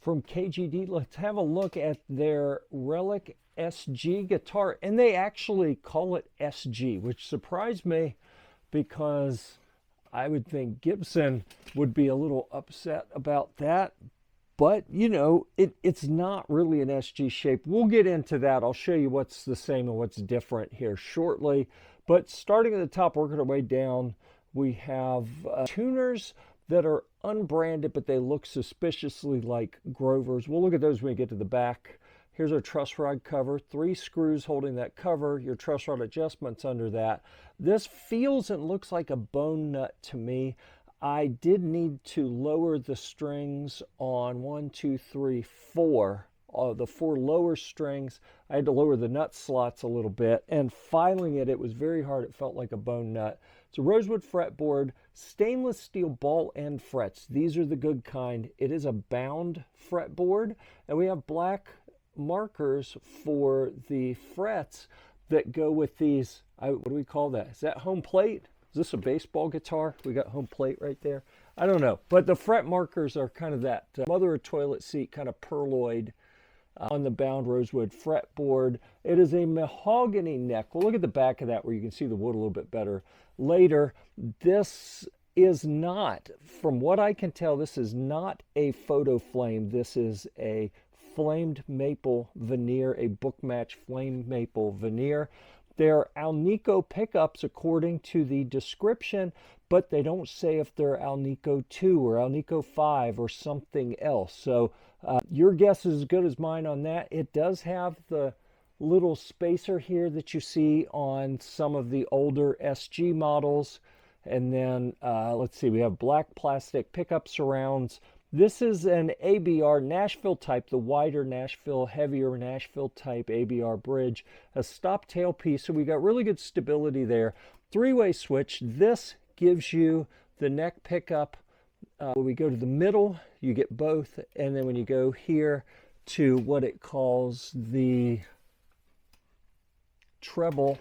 from KGD. Let's have a look at their Relic SG guitar, and they actually call it SG, which surprised me because I would think Gibson would be a little upset about that. But, you know, it's not really an SG shape. We'll get into that. I'll show you what's the same and what's different here shortly. But starting at the top, working our way down, we have tuners that are unbranded, but they look suspiciously like Grovers. We'll look at those when we get to the back. Here's our truss rod cover, 3 screws holding that cover, your truss rod adjustments under that. This feels and looks like a bone nut to me. I did need to lower the strings on 1, 2, 3, 4. The 4 lower strings. I had to lower the nut slots a little bit, and filing it was very hard. It felt like a bone nut. It's a rosewood fretboard, stainless steel ball end frets. These are the good kind. It is a bound fretboard, and we have black markers for the frets that go with these. What do we call that? Is that home plate? Is this a baseball guitar? We got home plate right there. I don't know, but the fret markers are kind of that mother of toilet seat kind of perloid on the bound rosewood fretboard. It is a mahogany neck. We'll look at the back of that where you can see the wood a little bit better later. This is not, from what I can tell, this is not a photo flame. This is a flamed maple veneer, a book match flamed maple veneer. They're Alnico pickups according to the description, but they don't say if they're Alnico 2 or Alnico 5 or something else. So your guess is as good as mine on that. It does have the little spacer here that you see on some of the older SG models. And then, let's see, we have black plastic pickup surrounds. This is an ABR Nashville type, the wider Nashville, heavier Nashville type ABR bridge, a stop tailpiece, so we got really good stability there. 3-way switch. This gives you the neck pickup. When we go to the middle, you get both, and then when you go here to what it calls the treble,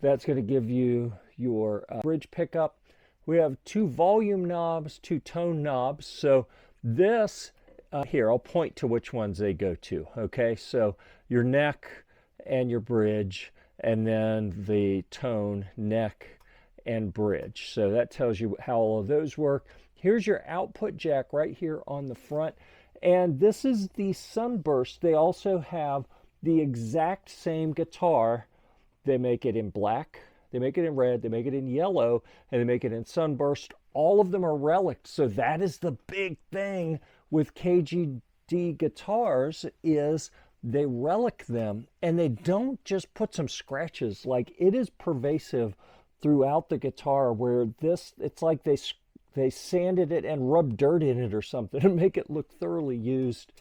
that's going to give you your bridge pickup. We have 2 volume knobs, 2 tone knobs. So this, here, I'll point to which ones they go to, okay? So your neck and your bridge, and then the tone, neck, and bridge. So that tells you how all of those work. Here's your output jack right here on the front. And this is the Sunburst. They also have the exact same guitar. They make it in black, they make it in red, they make it in yellow, and they make it in Sunburst. All of them are relics. So that is the big thing with KGD guitars, is they relic them, and they don't just put some scratches. Like, it is pervasive throughout the guitar, where this, it's like they sanded it and rubbed dirt in it or something to make it look thoroughly used.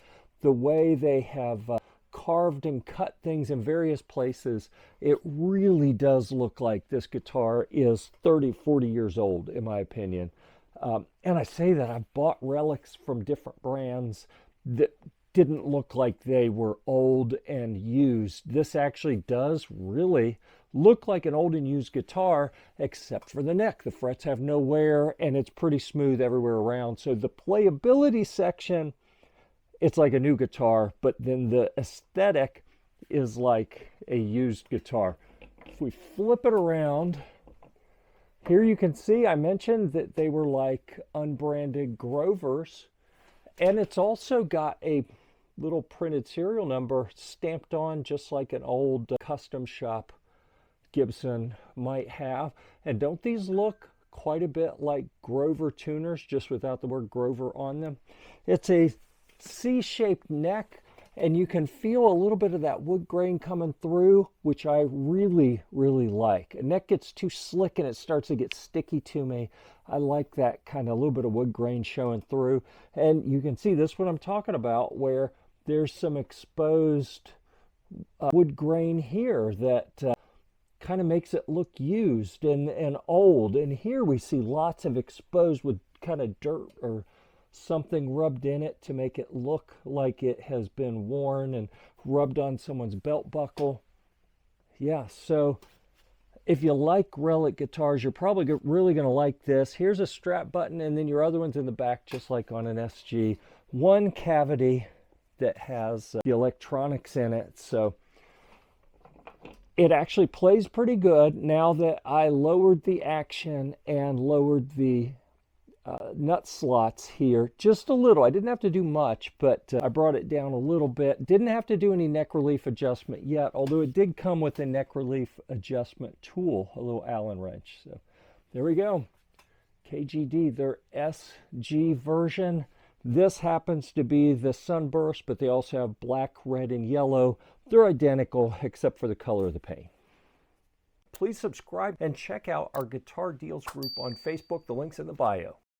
The way they have carved and cut things in various places, it really does look like this guitar is 30, 40 years old, in my opinion. And I say that I've bought relics from different brands that didn't look like they were old and used. This actually does really look like an old and used guitar, except for the neck. The frets have no wear, and it's pretty smooth everywhere around. So the playability section, it's like a new guitar, but then the aesthetic is like a used guitar. If we flip it around, here you can see I mentioned that they were like unbranded Grovers, and it's also got a little printed serial number stamped on, just like an old custom shop Gibson might have. And don't these look quite a bit like Grover tuners, just without the word Grover on them? It's a C-shaped neck, and you can feel a little bit of that wood grain coming through, which I really, really like. A neck gets too slick and it starts to get sticky to me. I like that kind of a little bit of wood grain showing through. And you can see this, what I'm talking about, where there's some exposed wood grain here that kind of makes it look used and old. And here we see lots of exposed with kind of dirt or something rubbed in it to make it look like it has been worn and rubbed on someone's belt buckle. Yeah, so If you like Relic guitars, you're probably really going to like this. Here's a strap button, and then your other one's in the back, just like on an SG. One cavity that has the electronics in it, so it actually plays pretty good. Now that I lowered the action and lowered the nut slots here just a little. I didn't have to do much, but I brought it down a little bit. Didn't have to do any neck relief adjustment yet, although it did come with a neck relief adjustment tool, a little Allen wrench. So there we go. KGD, their SG version. This happens to be the Sunburst, but they also have black, red, and yellow. They're identical except for the color of the paint. Please subscribe and check out our Guitar Deals group on Facebook. The link's in the bio.